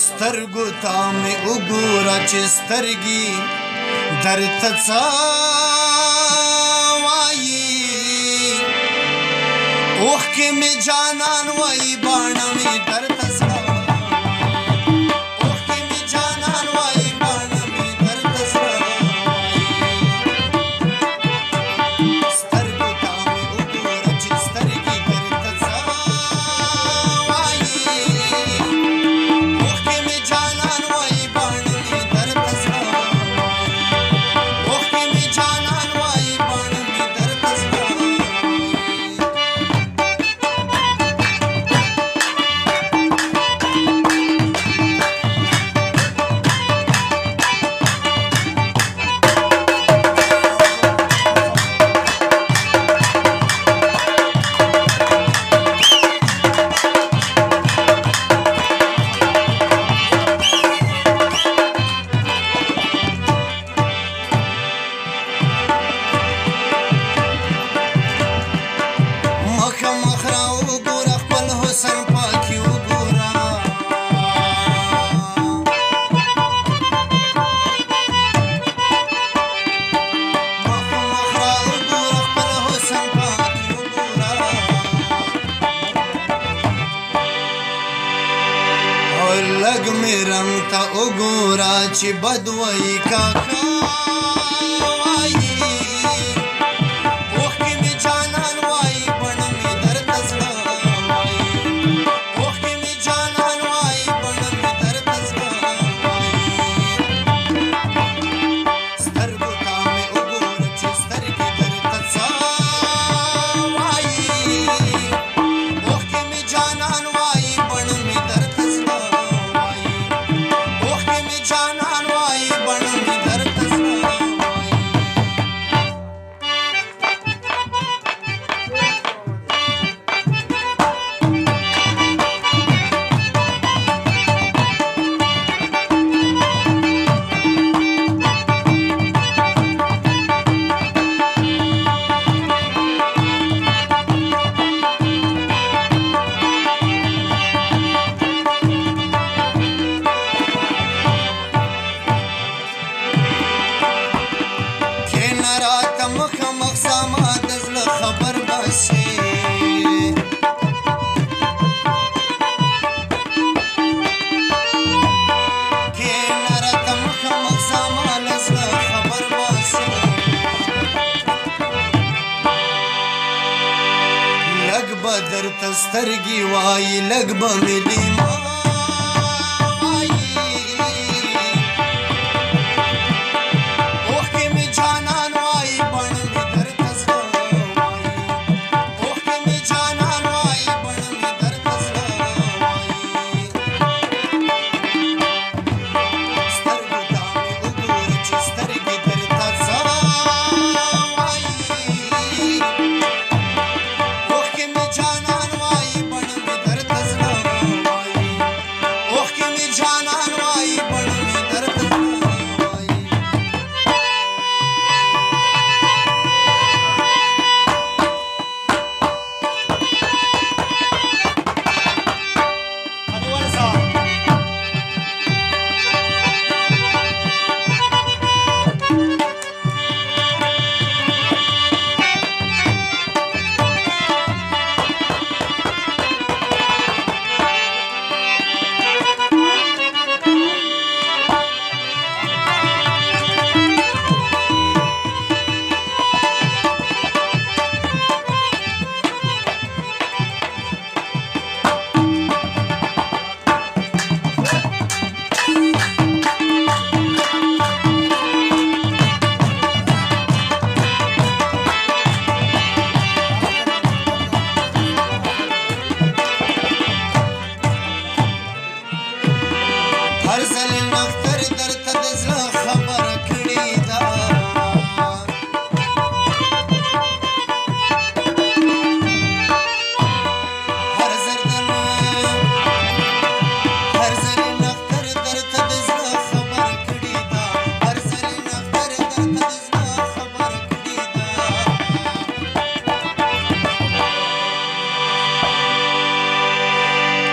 سترګو ته مې وګوره چې سترګې درته څه وایي اوښکې مې جانان وایي باڼه مې درته څه لږ مې رنګ ته وګوره چې بد وایي کاکا وایي اوښکې مې جانان وایي بڼه مې درته زړه وایي اوښکې مې جانان وایي بڼه مې درته زړه وایي سترګو ته مې وګوره چې سترګې درته څه وایي اوښکې مې جانان وایي بڼه مې درته زړه درته سترګې وایي لږ به مې لیما وایي اوښکې مې جانان وایي بڼه مې درته زړه وایي اوښکې مې جانان وایي بڼه مې درته زړه وایي سترګو ته مې وګوره چې سترګې درته څه وایي اوښکې مې جانان وایي بڼه مې درته زړه وایي اوښکې مې جانان وایي بڼه مې درته زړه وایي هر ځل نختر درته د زړه خبره کړې ده هر ځل نختر درته د زړه خبره کړې ده هر ځل نختر درته د زړه خبره کړې ده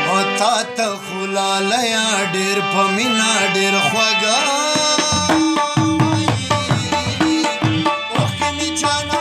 او تا ته خو لالیه ډېر په مینا ډېر خوږه وایي اوښکې مې جانان